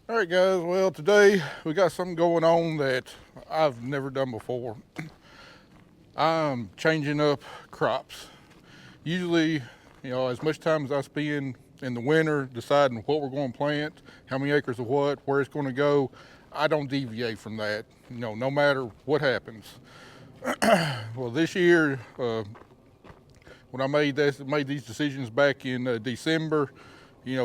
All right, guys. Well, today we got something going on that I've never done before. I'm changing up crops. Usually, as much time as I spend in the winter deciding what we're going to plant, how many acres of what, where it's going to go, I don't deviate from that, no matter what happens. Well, this year, when I made these decisions back in December,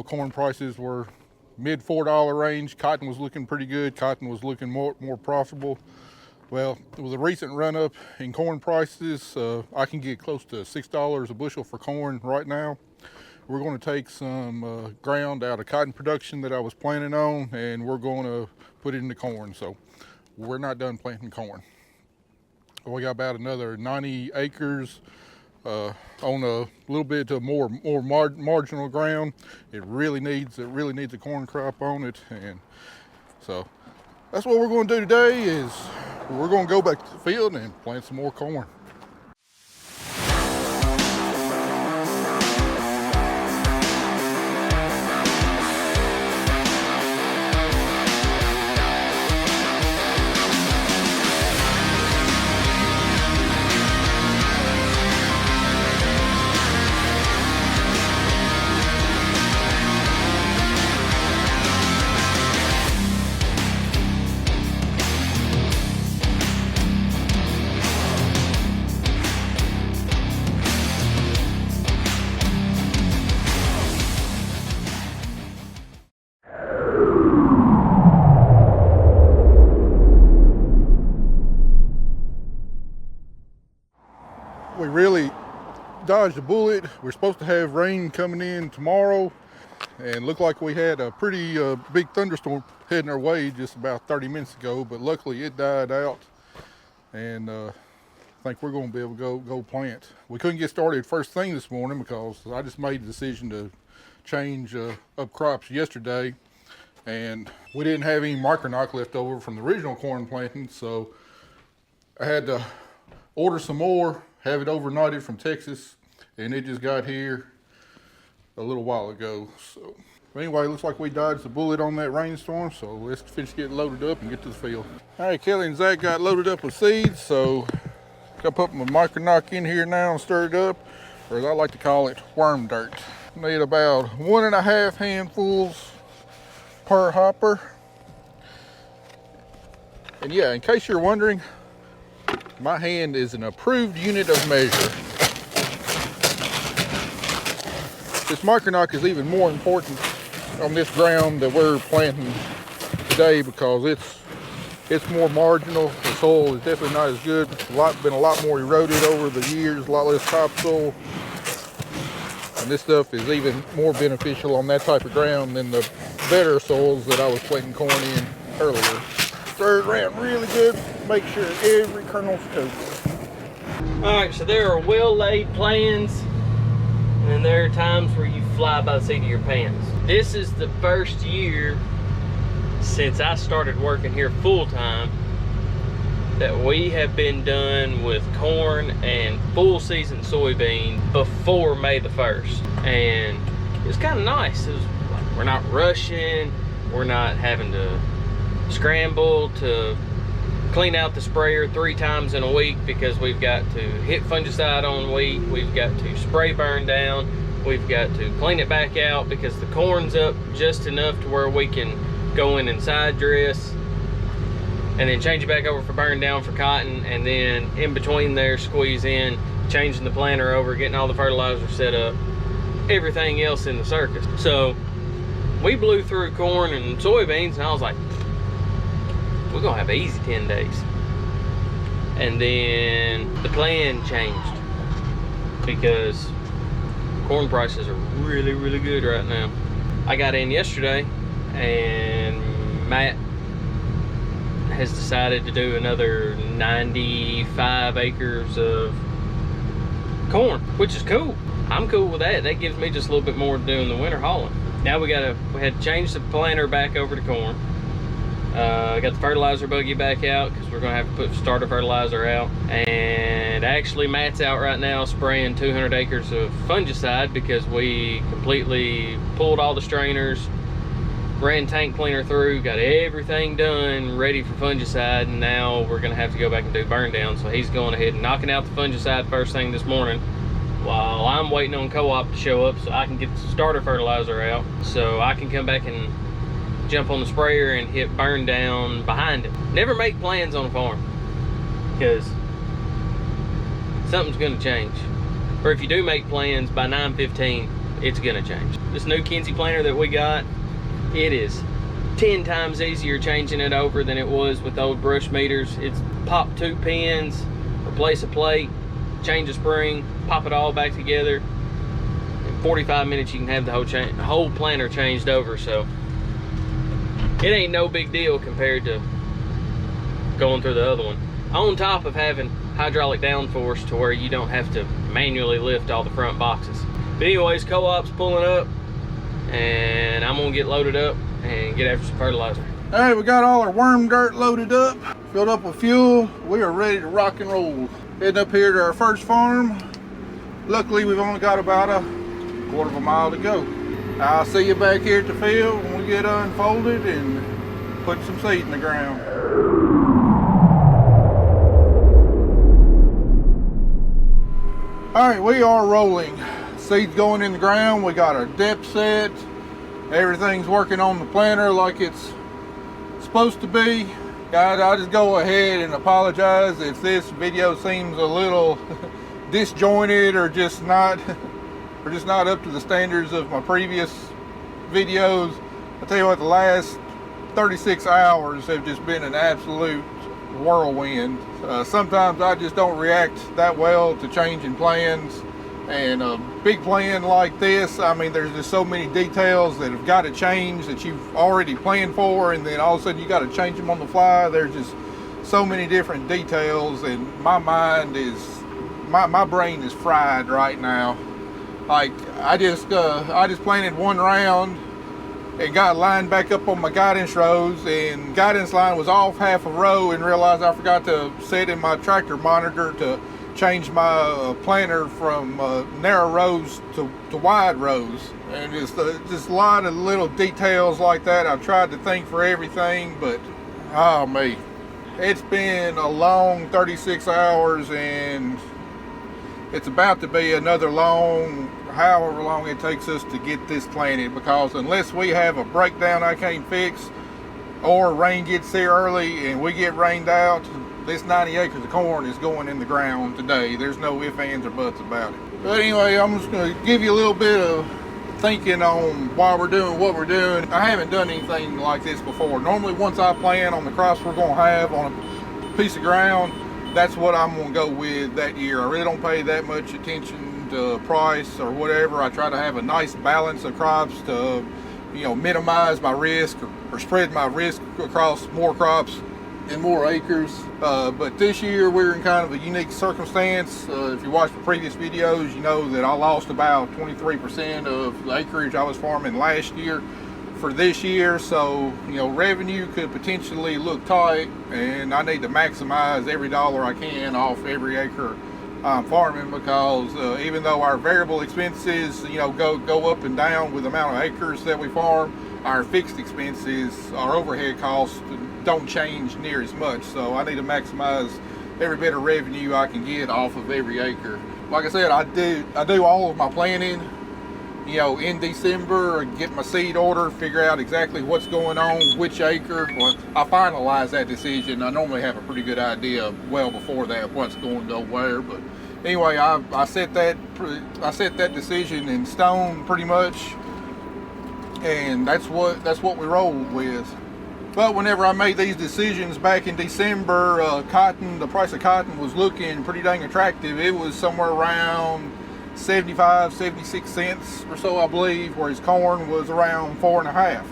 corn prices were mid $4 range. Cotton was looking pretty good. Cotton was looking more profitable. Well, with a recent run up in corn prices, I can get close to $6 a bushel for corn right now. We're going to take some ground out of cotton production that I was planning on, and we're going to put it into corn. So we're not done planting corn. We got about another 90 acres on a little bit of more marginal ground. It really needs a corn crop on it, and so that's what we're going to do today. Is we're going to go back to the field and plant some more corn. We really dodged a bullet. We're supposed to have rain coming in tomorrow, and looked like we had a pretty big thunderstorm heading our way just about 30 minutes ago, but luckily it died out, and I think we're going to be able to go plant. We couldn't get started first thing this morning because I just made the decision to change up crops yesterday, and we didn't have any micronock left over from the original corn planting, so I had to order some more, have it overnighted from Texas, and it just got here a little while ago. So anyway, looks like we dodged the bullet on that rainstorm, so let's finish getting loaded up and get to the field. All right, Kelly and Zach got loaded up with seeds, so I put my micronock in here now and stir it up, or as I like to call it, worm dirt. Need about 1.5 handfuls per hopper. And yeah, in case you're wondering, my hand is an approved unit of measure. This micronock is even more important on this ground that we're planting today because it's more marginal. The soil is definitely not as good. It's been a lot more eroded over the years, a lot less topsoil. And this stuff is even more beneficial on that type of ground than the better soils that I was planting corn in earlier. Stir it around really good, make sure every kernel's cooked. All right, so there are well-laid plans, and then there are times where you fly by the seat of your pants. This is the first year since I started working here full-time that we have been done with corn and full season soybean before May the 1st. And it's kind of nice. We're not rushing, we're not having to scramble to clean out the sprayer 3 times in a week because we've got to hit fungicide on wheat, we've got to spray burn down, we've got to clean it back out because the corn's up just enough to where we can go in and side dress and then change it back over for burn down for cotton, and then in between there squeeze in changing the planter over, getting all the fertilizer set up, everything else in the circus. So we blew through corn and soybeans, and I was like, we're gonna have an easy 10 days. And then the plan changed because corn prices are really good right now. I got in yesterday, and Matt has decided to do another 95 acres of corn, which is cool. I'm cool with that. That gives me just a little bit more to do in the winter hauling. Now we had to change the planter back over to corn. I got the fertilizer buggy back out because we're gonna have to put starter fertilizer out. And actually Matt's out right now spraying 200 acres of fungicide because we completely pulled all the strainers, ran tank cleaner through, got everything done, ready for fungicide, and now we're gonna have to go back and do burn down. So he's going ahead and knocking out the fungicide first thing this morning, while I'm waiting on co-op to show up so I can get the starter fertilizer out, so I can come back and jump on the sprayer and hit burn down behind him. Never make plans on a farm, because something's gonna change. Or if you do make plans, by 9:15, it's gonna change. This new Kinsey planter that we got, it is 10 times easier changing it over than it was with the old brush meters. It's pop 2 pins, replace a plate, change a spring, pop it all back together. In 45 minutes you can have the whole planter changed over, so it ain't no big deal compared to going through the other one. On top of having hydraulic downforce to where you don't have to manually lift all the front boxes. But anyways, co-op's pulling up, and I'm gonna get loaded up and get after some fertilizer. All right, we got all our worm dirt loaded up, filled up with fuel. We are ready to rock and roll. Heading up here to our first farm. Luckily, we've only got about a quarter of a mile to go. I'll see you back here at the field when we get unfolded and put some seed in the ground. All right, we are rolling. Seed's going in the ground. We got our depth set. Everything's working on the planter like it's supposed to be. Guys, I'll just go ahead and apologize if this video seems a little disjointed or just not up to the standards of my previous videos. I tell you what, the last 36 hours have just been an absolute whirlwind. Sometimes I just don't react that well to changing plans, and a big plan like this, I mean, there's just so many details that have got to change that you've already planned for, and then all of a sudden you got to change them on the fly. There's just so many different details, and my mind is, my brain is fried right now. Like, I just planted one round and got lined back up on my guidance rows, and guidance line was off half a row, and realized I forgot to set in my tractor monitor to change my planter from narrow rows to wide rows. And just a lot of little details like that. I've tried to think for everything, but oh me, it's been a long 36 hours, and it's about to be another long, however long it takes us to get this planted, because unless we have a breakdown I can't fix, or rain gets here early and we get rained out, this 90 acres of corn is going in the ground today. There's no ifs, ands, or buts about it. But anyway, I'm just going to give you a little bit of thinking on why we're doing what we're doing. I haven't done anything like this before. Normally, once I plan on the crops we're going to have on a piece of ground, that's what I'm going to go with that year. I really don't pay that much attention to price or whatever. I try to have a nice balance of crops to, minimize my risk or spread my risk across more crops and more acres. But this year we're in kind of a unique circumstance. If you watched the previous videos, you know that I lost about 23% of the acreage I was farming last year for this year. So, revenue could potentially look tight, and I need to maximize every dollar I can off every acre I'm farming, because even though our variable expenses, go up and down with the amount of acres that we farm, our fixed expenses, our overhead costs don't change near as much. So I need to maximize every bit of revenue I can get off of every acre. Like I said, I do all of my planning, in December, get my seed order, figure out exactly what's going on, which acre. Well, I finalize that decision. I normally have a pretty good idea well before that what's going to go where. But anyway, I set that decision in stone pretty much, and that's what we rolled with. But whenever I made these decisions back in December, the price of cotton was looking pretty dang attractive. It was somewhere around 75, 76 cents or so, I believe, whereas corn was around $4.50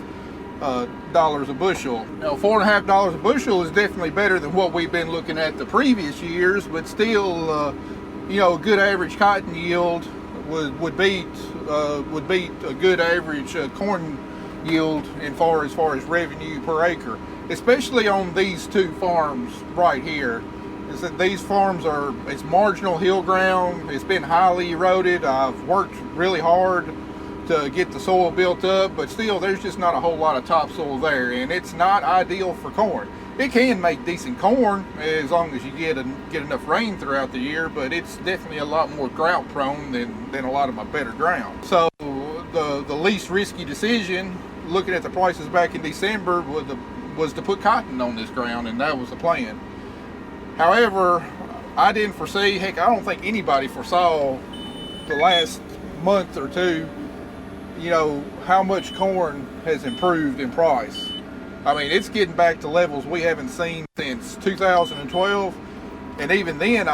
a bushel. Now, $4.50 a bushel is definitely better than what we've been looking at the previous years, but still, a good average cotton yield would beat a good average corn yield as far as revenue per acre, especially on these two farms right here. Is that these farms it's marginal hill ground. It's been highly eroded. I've worked really hard to get the soil built up, but still there's just not a whole lot of topsoil there, and it's not ideal for corn. It can make decent corn as long as you get enough rain throughout the year, but it's definitely a lot more drought prone than a lot of my better ground. So the least risky decision, looking at the prices back in December, was to put cotton on this ground, and that was the plan. However, I didn't foresee, heck, I don't think anybody foresaw the last month or two, you know, how much corn has improved in price. I mean, it's getting back to levels we haven't seen since 2012, and even then,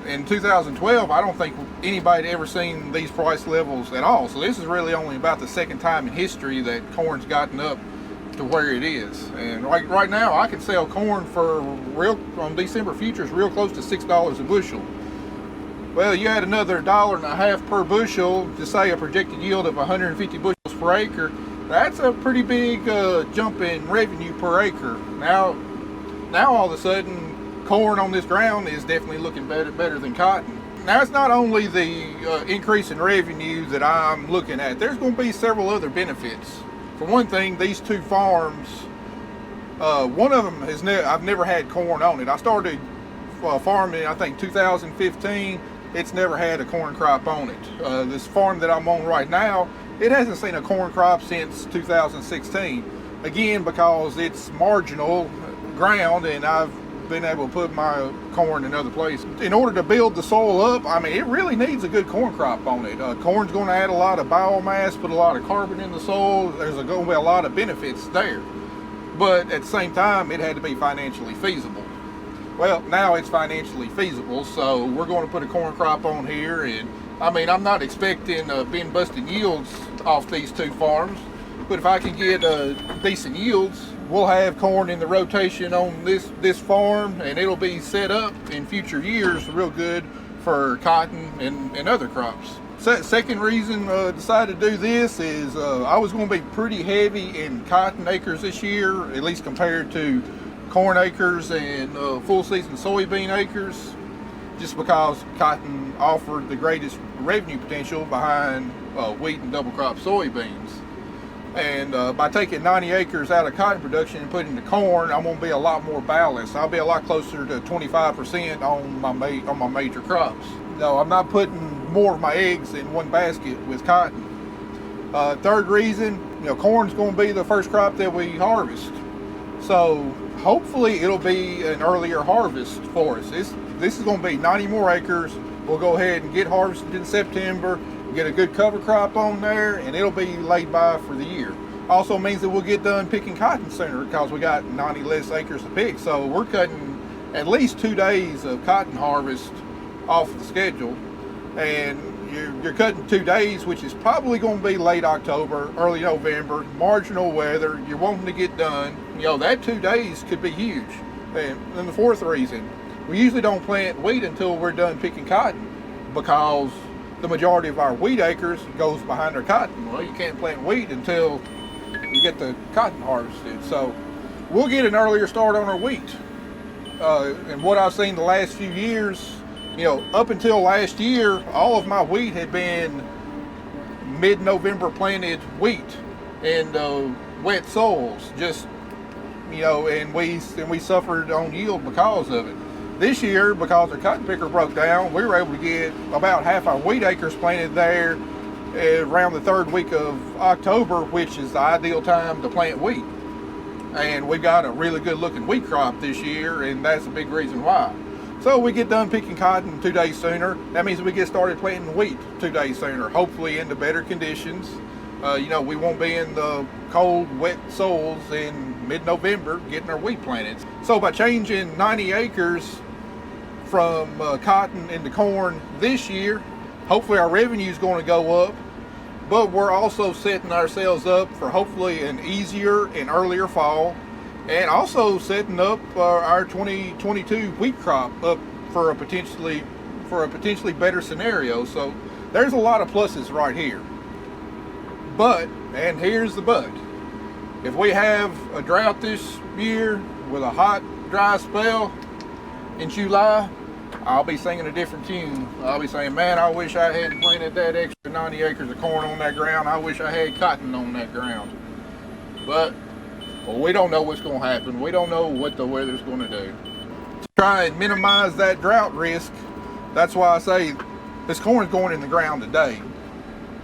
in 2012, I don't think anybody had ever seen these price levels at all. So this is really only about the second time in history that corn's gotten up to where it is. And right now, I can sell corn for on December futures real close to $6 a bushel. Well, you add another $1.50 per bushel to say a projected yield of 150 bushels per acre. That's a pretty big jump in revenue per acre. Now all of a sudden, corn on this ground is definitely looking better than cotton. Now, it's not only the increase in revenue that I'm looking at. There's going to be several other benefits. For one thing, these two farms, one of them I've never had corn on it. I started farming, I think, 2015. It's never had a corn crop on it. This farm that I'm on right now, it hasn't seen a corn crop since 2016. Again, because it's marginal ground, and I've been able to put my corn in other places. In order to build the soil up, I mean, it really needs a good corn crop on it. Corn's going to add a lot of biomass, put a lot of carbon in the soil. There's going to be a lot of benefits there. But at the same time, it had to be financially feasible. Well, now it's financially feasible, so we're going to put a corn crop on here. And I mean, I'm not expecting being busting yields off these two farms, but if I can get decent yields, we'll have corn in the rotation on this farm, and it'll be set up in future years real good for cotton and other crops. Second reason decided to do this is I was going to be pretty heavy in cotton acres this year, at least compared to corn acres and full season soybean acres, just because cotton offered the greatest revenue potential behind wheat and double crop soybeans. And by taking 90 acres out of cotton production and putting the corn, I'm going to be a lot more balanced. I'll be a lot closer to 25% on my major crops. No, I'm not putting more of my eggs in one basket with cotton. Third reason, corn's going to be the first crop that we harvest. So hopefully it'll be an earlier harvest for us. This is going to be 90 more acres. We'll go ahead and get harvested in September, get a good cover crop on there, and it'll be laid by for the year. Also means that we'll get done picking cotton sooner because we got 90 less acres to pick. So we're cutting at least 2 days of cotton harvest off the schedule. And you're cutting 2 days, which is probably going to be late October, early November, marginal weather. You're wanting to get done. That 2 days could be huge. And then the fourth reason, we usually don't plant wheat until we're done picking cotton, because the majority of our wheat acres goes behind our cotton. Well, you can't plant wheat until you get the cotton harvested. So we'll get an earlier start on our wheat. And what I've seen the last few years, up until last year, all of my wheat had been mid-November planted wheat and wet soils, and we suffered on yield because of it. This year, because our cotton picker broke down, we were able to get about half our wheat acres planted there around the third week of October, which is the ideal time to plant wheat. And we got a really good looking wheat crop this year, and that's a big reason why. So we get done picking cotton 2 days sooner. That means we get started planting wheat 2 days sooner, hopefully into better conditions. We won't be in the cold, wet soils in mid-November getting our wheat planted. So by changing 90 acres from cotton into corn this year, hopefully our revenue is going to go up, but we're also setting ourselves up for hopefully an easier and earlier fall, and also setting up our 2022 wheat crop up for a potentially better scenario. So there's a lot of pluses right here. But, and here's the but, if we have a drought this year with a hot, dry spell in July, I'll be singing a different tune. I'll be saying, man, I wish I hadn't planted that extra 90 acres of corn on that ground. I wish I had cotton on that ground. But well, we don't know what's going to happen. We don't know what the weather's going to do. To try and minimize that drought risk, that's why I say this corn's going in the ground today.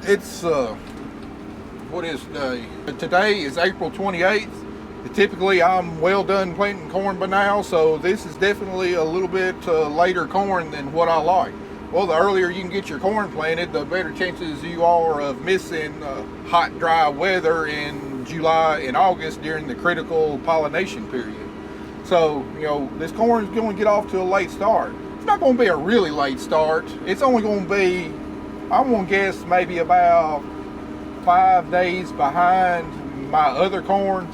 It's, what is today? Today is April 28th. Typically, I'm well done planting corn by now, so this is definitely a little bit later corn than what I like. Well, the earlier you can get your corn planted, the better chances you are of missing hot, dry weather in July and August during the critical pollination period. So, you know, this corn is going to get off to a late start. It's not going to be a really late start. It's only going to be, I'm going to guess, maybe about 5 days behind my other corn.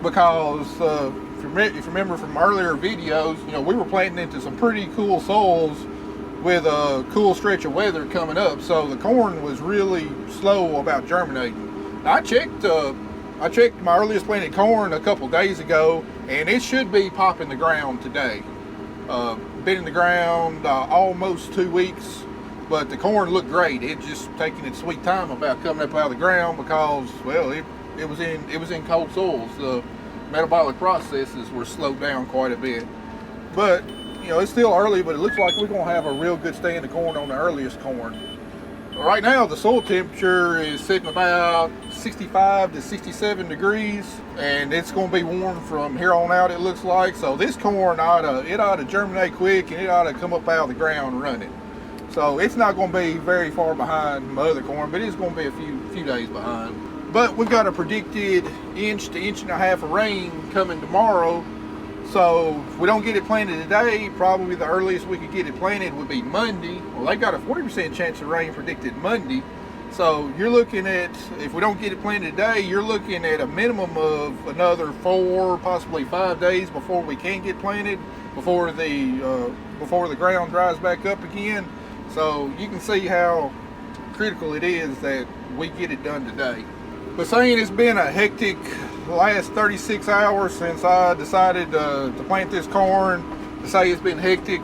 Because if you remember from earlier videos, you know, we were planting into some pretty cool soils with a cool stretch of weather coming up, so the corn was really slow about germinating. Now, I checked my earliest planted corn a couple days ago, and it should be popping the ground today. Been in the ground almost 2 weeks, but the corn looked great. It's just taking its sweet time about coming up out of the ground because, well, it was in cold soils. The metabolic processes were slowed down quite a bit. But you know, it's still early, but it looks like we're going to have a real good stand of corn on the earliest corn. Right now, the soil temperature is sitting about 65 to 67 degrees, and it's going to be warm from here on out, it looks like. So this corn it ought to germinate quick, and it ought to come up out of the ground running. So it's not going to be very far behind my other corn, but it's going to be a few days behind. But we've got a predicted inch to inch and a half of rain coming tomorrow. So if we don't get it planted today, probably the earliest we could get it planted would be Monday. Well, they got a 40% chance of rain predicted Monday. So you're looking at, if we don't get it planted today, you're looking at a minimum of another 4, possibly 5 days before we can get planted, before the ground dries back up again. So you can see how critical it is that we get it done today. But saying it's been a hectic last 36 hours since I decided to plant this corn, to say it's been hectic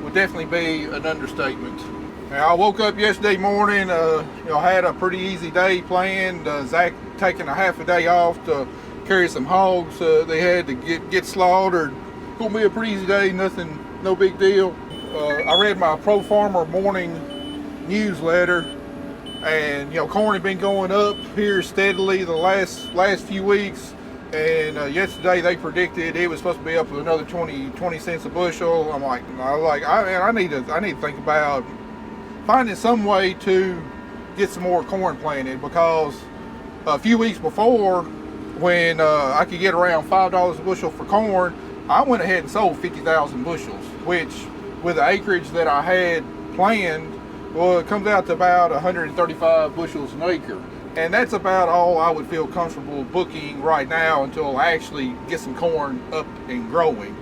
would definitely be an understatement. Now, I woke up yesterday morning, had a pretty easy day planned. Zach taking a half a day off to carry some hogs they had to get slaughtered. It's gonna be a pretty easy day, no big deal. I read my Pro Farmer morning newsletter, and you know, corn had been going up here steadily the last few weeks, and yesterday they predicted it was supposed to be up another 20 cents a bushel. I need to think about finding some way to get some more corn planted, because a few weeks before, when I could get around $5 a bushel for corn, I went ahead and sold 50,000 bushels, which with the acreage that I had planned, well, it comes out to about 135 bushels an acre. And that's about all I would feel comfortable booking right now until I actually get some corn up and growing.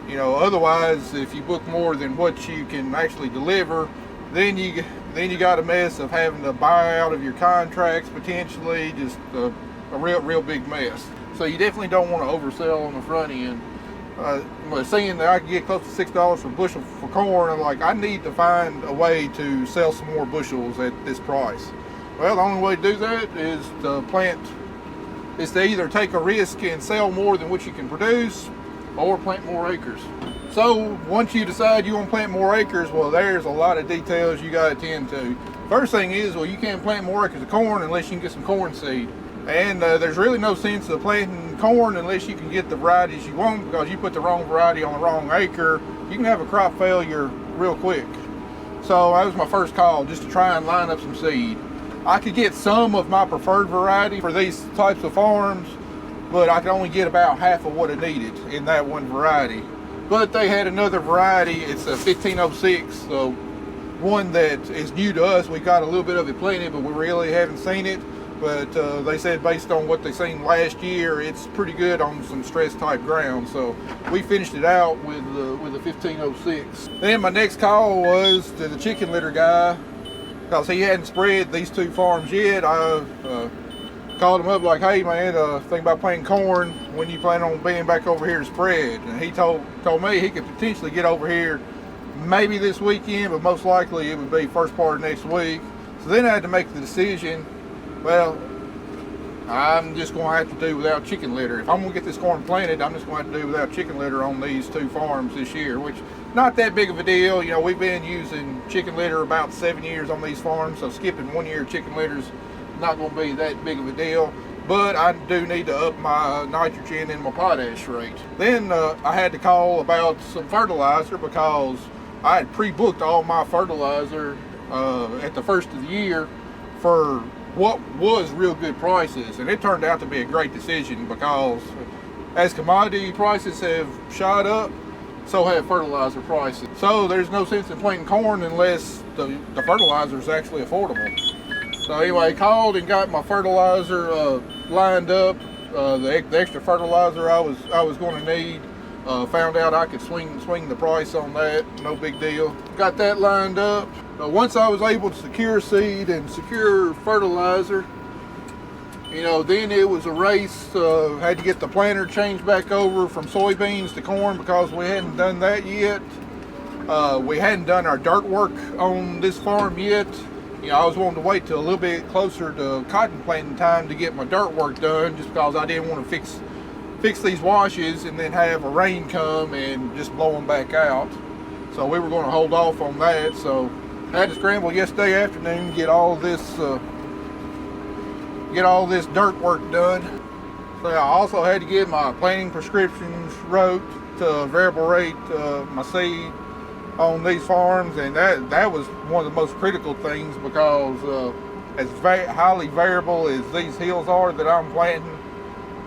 You know, otherwise, if you book more than what you can actually deliver, then you got a mess of having to buy out of your contracts potentially, just a real big mess. So you definitely don't want to oversell on the front end. Seeing that I can get close to $6 per bushel for corn, I'm like, I need to find a way to sell some more bushels at this price. Well, the only way to do that is to either take a risk and sell more than what you can produce, or plant more acres. So once you decide you want to plant more acres, well, there's a lot of details you got to attend to. First thing is, well, you can't plant more acres of corn unless you can get some corn seed. And there's really no sense of planting corn unless you can get the varieties you want, because you put the wrong variety on the wrong acre, you can have a crop failure real quick. So that was my first call, just to try and line up some seed. I could get some of my preferred variety for these types of farms, but I could only get about half of what I needed in that one variety. But they had another variety, it's a 1506, so one that is new to us. We got a little bit of it planted, but we really haven't seen it. But they said based on what they seen last year, it's pretty good on some stress type ground. So we finished it out with the 1506. Then my next call was to the chicken litter guy, because he hadn't spread these two farms yet. I called him up like, hey man, think about planting corn, when you plan on being back over here to spread? And he told me he could potentially get over here maybe this weekend, but most likely it would be first part of next week. So then I had to make the decision, well, I'm just going to have to do without chicken litter. If I'm going to get this corn planted, I'm just going to have to do without chicken litter on these 2 farms this year, which not that big of a deal. You know, we've been using chicken litter about 7 years on these farms, so skipping 1 year of chicken litter's not going to be that big of a deal. But I do need to up my nitrogen and my potash rate. Then I had to call about some fertilizer because I had pre-booked all my fertilizer at the first of the year for what was real good prices, and it turned out to be a great decision because as commodity prices have shot up, so have fertilizer prices. So there's no sense in planting corn unless the fertilizer is actually affordable. So anyway, I called and got my fertilizer lined up, the extra fertilizer I was going to need. Found out I could swing the price on that, no big deal. Got that lined up. Once I was able to secure seed and secure fertilizer, you know, then it was a race. Had to get the planter changed back over from soybeans to corn because we hadn't done that yet. We hadn't done our dirt work on this farm yet. You know, I was wanting to wait till a little bit closer to cotton planting time to get my dirt work done, just because I didn't want to fix these washes and then have a rain come and just blow them back out. So we were going to hold off on that. So I had to scramble yesterday afternoon to get all this dirt work done. So I also had to get my planting prescriptions wrote to variable rate my seed on these farms, and that was one of the most critical things because as highly variable as these hills are that I'm planting,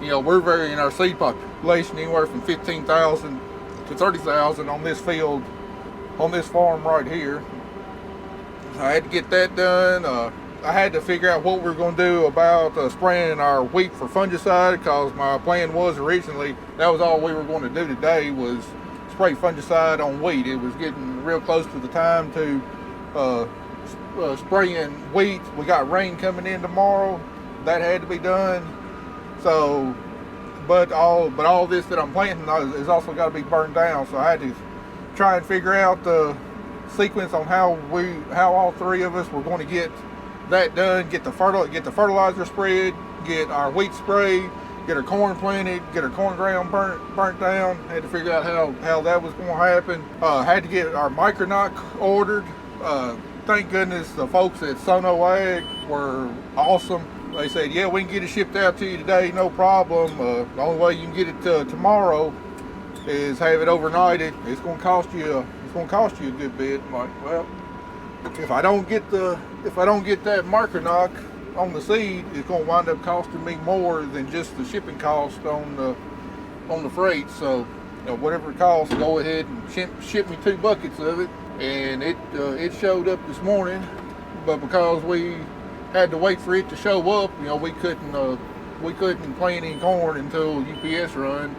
you know, we're varying our seed population anywhere from 15,000 to 30,000 on this field, on this farm right here. So I had to get that done. I had to figure out what we were going to do about spraying our wheat for fungicide, because my plan was originally that was all we were going to do today was spray fungicide on wheat. It was getting real close to the time to spraying wheat. We got rain coming in tomorrow. That had to be done. So, but all this that I'm planting is also got to be burned down. So I had to try and figure out the sequence on how all 3 of us were going to get that done. Get the fertilizer spread, get our wheat sprayed, get our corn planted, get our corn ground burnt down. Had to figure out how that was going to happen. Had to get our micronoc ordered. Thank goodness the folks at Sono Ag were awesome. They said, yeah, we can get it shipped out to you today, no problem. The only way you can get it tomorrow is have it overnighted. It's going to cost you a good bit. I'm like, well, if I don't get that micronoc on the seed, it's going to wind up costing me more than just the shipping cost on the freight. So, you know, whatever it costs, go ahead and ship me 2 buckets of it. And it showed up this morning, but because we had to wait for it to show up, you know, we couldn't plant any corn until UPS run.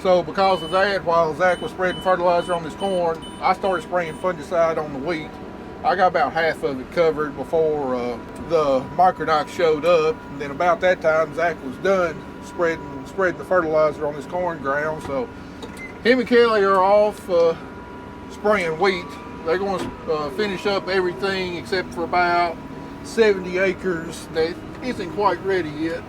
So because of that, while Zach was spreading fertilizer on this corn, I started spraying fungicide on the wheat. I got about half of it covered before the micronoc showed up, and then about that time Zach was done spreading the fertilizer on this corn ground. So him and Kelly are off spraying wheat. They're going to finish up everything except for about 70 acres that isn't quite ready yet.